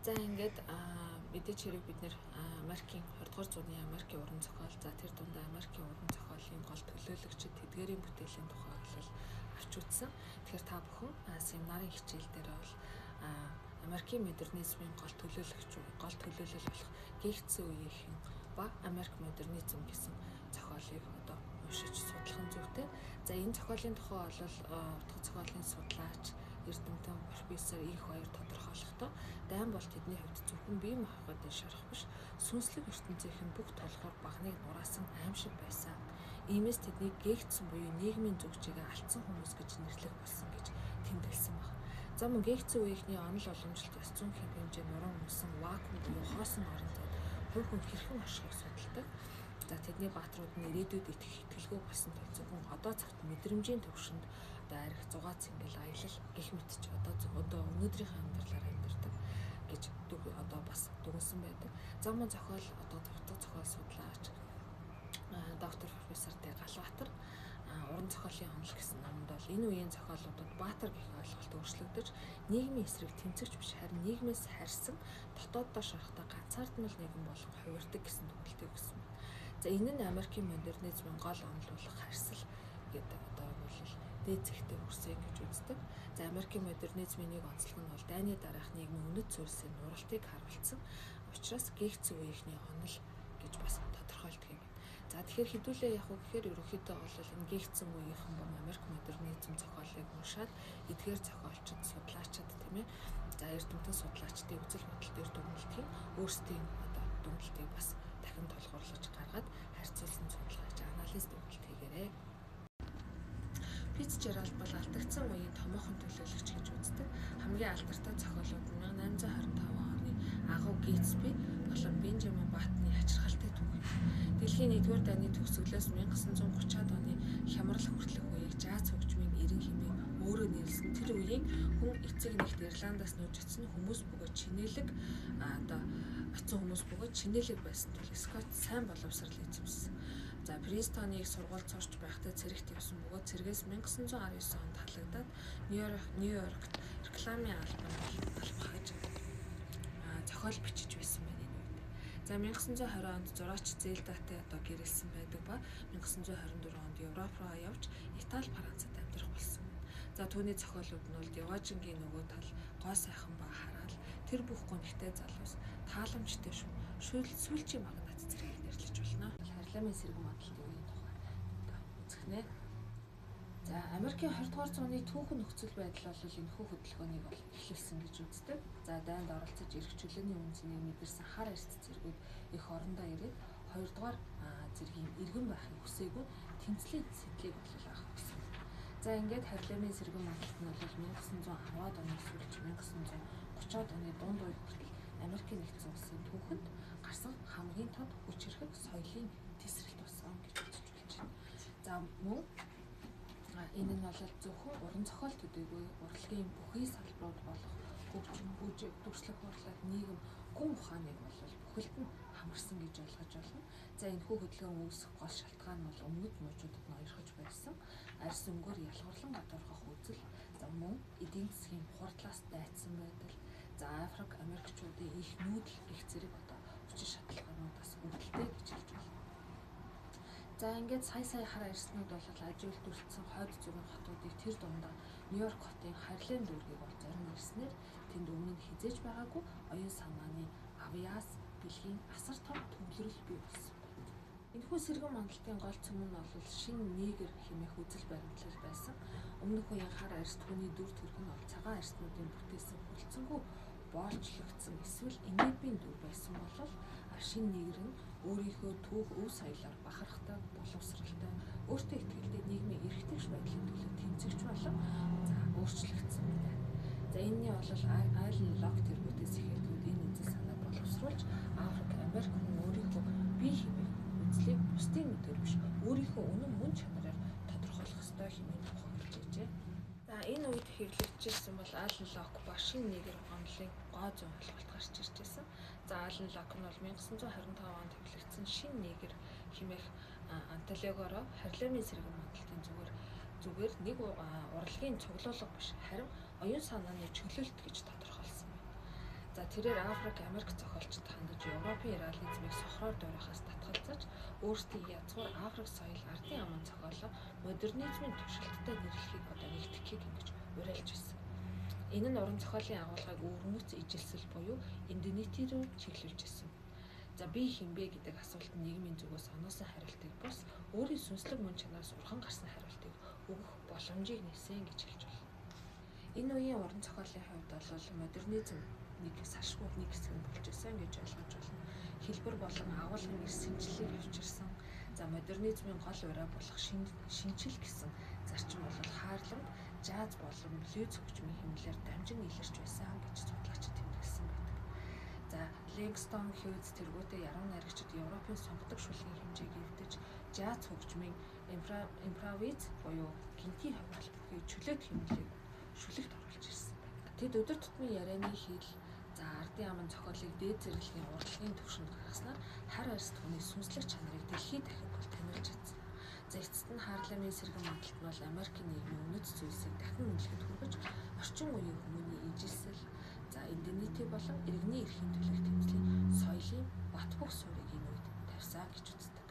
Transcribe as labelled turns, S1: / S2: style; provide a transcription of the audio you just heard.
S1: За ингээд мэдээж хэрэг бид нэр Америкийн 20-р зууны Америкийн уран зохиол, за тэр дундаа Америкийн уран зохиолын гол төлөөлөгчид тэдгээрийн бүтээлийн тухай бол авч үзсэн. Тэгэхээр та бүхэн семинарын хичээл дээр бол Америкийн модернизмын гол төлөөлөл болох Гэгцэн үеийнхэн ба Америк модернизм гэсэн зохиолыг одоо уншиж судлах нь зүйтэй. За энэ зохиолын тухай бол утга зохиолын судлаач Эрдэмтэн профессор их баяр тодорхойлохдоо дайн бол тэдний хувьд зөвхөн бие махбодын шарах биш, сүнслэг ертөнцийн бүх толгоор багныг нураасан аим шиг байсан. Иймээс тэднийг Гэгцэн буюу нийгмийн зүгжигээ алдсан хүмүүс гэж нэрлэх болсон гэж тэмдэглэсэн баг. За мөн Гэгцэн үеийнхний онол уламжилт ёс зүйн хэмжээ нуран унсан вакуум буюу хоосон орон зайд хувь хүн хэрхэн оршихыг судалдаг. За тэдний бааtruуд нь ирээдүйд итгэлгүй болсон тул зөвхөн одоо цагт мэдрэмжийн төвшөнд одоо арх зугаа цэнгэл аялал гэх мэт ч одоо өнөөдрийнхээ амьдралаар амьдардаг гэж одоо бас дүгнсэн байдаг. За мөн зохиол одоо зохиол судлаач доктор профессор Д. Галбаатар уран зохиолын онол гэсэн номонд бол энэ үеийн зохиолуудад баатар гэх ойлголт өөрчлөгдөж нийгмийн эсрэг тэмцэгч биш харин нийгмээс харьсан дотооддоо шарахтаа ганцаардмал нийгэм болон хувирдаг гэсэн төгөлтийг өгсөн. За энэ нь Америкийн модернизмын гол онол болох харьсал гэдэг одоо бол дээд зэгтээ хүрсэн гэж үздэг. За Америкийн модернизмын нэг онцлог нь бол дайны дараах нийгмийн үнэт суурьсыг нуралтыг харуулсан учраас Гэгцэн үеийнхний онол гэж бас тодорхойлдог юм. За тэгэхээр хэдүүлээ яг уу гэхээр ерөнхийдөө бол энэ Гэгцэн үеийнхэн ба Америк модернизм зохиолыг уншаад эдгээр зохиолчид, судлаачид тийм ээ. За эрдэмтэн судлаачдын үзэл бодол дээр дүгнэлтийн өөрсдийн одоо дүгнэлтийг бас дахин толгуурлаж гаргаад харьцуулсан судалгаач анализ дүгнэлт хийгээрэй. Фицжеральд бол алдагдсан үеийн томоохон төлөөлөгч гэж үздэг. Хамгийн алдартай зохиолууд нь 1825 оны агуу Гэтсби болон Бенжамин Баттны хачирхалтай түүх. Дэлхийн 1-р дайны төгсгөлөөс 1930-аад оны хямрал хүртэлх үеийг жаз хөгжмийн эрен хэмээн өөрөө нэрлсэн тэр үеийн хүн эцэг нэгт Ирландаас нүүж очсон хүмүүс бөгөөд чинэлэг одоо очсон хүмүүс бөгөөд чинэлэг байсан тул Скот сайн боловсрал эзэмшсэн. За Принстоныг сургуульд сурч байхдаа цэрэгт явсан бөгөөд цэргээс 1919 онд халагдаад Нью-Йоркт рекламын албахаж зохиол бичиж байсан байна энэ үед. За 1920 онд зураач Зельдатай одоо гэрэлсэн байдаг ба 1924 онд Европ руу явж Итали, Францад амьдрах болсон. За түүний зохиолууд нь бол Яважингийн нөгөө тал, гоо сайхан ба хараал, тэр бүх гонхтой залуус, тааламжтай сүүлчийн магнат зэргийг нэрлэж болно. Харламын сэргэн модалтын үеийн тухай үзэх нэ. За Америкийн 20-р зууны түүхэн нөхцөл байдал бол энэхүү хөдөлгөөнийг бол эхлүүлсэн гэж үздэг. За дайнд оролцож эрх чөлөөний үнцнийг мэдэрсэн хар эрт зэргүүд их орондоо ирээд 2-р зэргийн иргэн байхыг хүсээгүй тэмцлийн сэтлийг бол авах гэсэн. За ингээд харламын сэргэн модалт нь бол 1910-аад оны сүүлч 1930-аад оны дунд үед хүртэл Америкийн нэгдсэн улсын түүхэнд гарсан хамгийн тод хүч хэрхэг соёлын тесрэлт болсон гэж үзэж болж байна. За мөн энэ нь бол зөвхөн уран зохиол төдийгүй урлагийн бүхий салбарууд болох хөгжим, бүжиг, дүрслэх урлаг, нийгэм, гүн ухааныг бол бүхэлд нь хамарсан гэж ойлгож байна. За энэхүү хөдөлгөөн үүсэх гол шалтгаан нь бол өмнөд мужуудад ноёрхож байсан арьс өнгөөр ялгарлан гадуурхах үзэл, за мөн эдийн засгийн хурдлаас дайцсан байдал, за Африк Америкчуудын их нүүдэл их зэрэг одоо хүчин шалтгаануудаас үүдэлтэй гэж хэлж байна. За ингээд сая хар арьснууд бол ажилд үлдсэн хойд зүрийн хотуудыг тэр дундаа Нью-Йорк хотын Харлем дүүргийг бол зарим ирснээр тэнд өмнө нь хизээж байгаагүй оюун санааны авьяас бэлгийн асар том төвлөрөл бий болсон. Энэхүү сэргэн мандалтын гол цөм нь бол шинэ негр хэмээх үзэл баримтлал байсан. Өмнөх үеийн хар арьс түүний дүр төрх нь бол цагаан арьснуудын бүтээсэн хөлцөнгөө боолчлогдсон эсвэл инээбийн дүр байсан болол шинэ нэгэр нь өөрийнхөө түүх өв соёлоор бахархтай, боловсралтай, өөртөө итгэлтэй нийгмийн эрхтэйгч байдлын төлөө тэмцэгч болон өөрчлөгдсөн байна. За энэний бол Айлен Лок тэргүүдээс ихэдгүүд энэ үзэл санааг боловсруулж Африк Америк хүн өөрийнхөө бие хэмээх үзлийг бусдын мэдээр биш өөрийнхөө үнэн мөн чанараар тодорхойлох ёстой хэмээн тохиолж байжээ. За энэ үед хэвлэгдчихсэн бол Айлен Лок ба шинэ нэгэр онолын гоо зүйн ойлголт гарч ирж байсан. За Айлен Лок нь бол 1925 онд хэвлэгдсэн шинэ нэгэр хэмээх антологиороо харламын сэргэн модалтын зүгээр нэг урлагийн цуглуулга биш харин оюун санааны чөлөөлт гэж тодорхойлсон байна. За тэрээр Африк, Америк зохиолчд хандаж Европын реализмыг сохроор дуурайхаас татгалзаж өөрсдийн язгуур Африк соёл ардын аман зохиолоо модернизмын туршилттай нэрлэхийг одоо нэгтгэхийг ингэж уриалж байсан. Энэ нь уран зохиолын агуулгыг өвөрмөц ижилсэл буюу инденити рүү чиглүүлж байсан. За би хинбэ гэдэг асуултанд нийгмийн зүгээс оноосон хариултыг бус өөрийн сүнслэг мөн чанараас урхан гарсан хариултыг өгөх боломжийг нээсэн гэж хэлж байна. Энэ үеийн уран зохиолын хувьд бол модернизм нэг салшгүй нэг хэсэг нь болж байсан гэж ойлгож байна. Хэлбэр болон агуулгын эрсэнчлэлийг авчирсан. За модернизмын гол ураа болох шинжил гэсэн зарчим бол хаарланд жаз болон блюз хөгжмийн хэмнэлээр дамжин илэрч байсан гэж судлаачид тэмдэглэсэн байдаг. За Ливингстон, Хьюз тэргүүтээ яруу найрагчид Европын сонгодог шүлгийн хэмжээг эвдэж жаз хөгжмийн импровиз буюу гинти хавьяалбыг чөлөөт хэмнэлийг шүлэгт оруулж ирсэн байна. Тэд өдөр тутмын ярианы хэл, за ардын аман зохиолыг дээд зэрэглэгийн урлагийн түвшинд гаргаснаар хар арьс түүний сүнслэг чанарыг дэлхийд дахин бол танилж чадсан. За эцэст нь Харлемийн сэргэн мандалд нь бол Америкийн нийгмийн үнэт зүйлсийг дахин үнэлэхэд хүргэж орчин үеийн хүмүүний ижилсэл, за инденити болон иргэний эрхийн төлөөх тэмцлийн соёлын бат бөх суурийг энэ үед тавьсан гэж үздэг.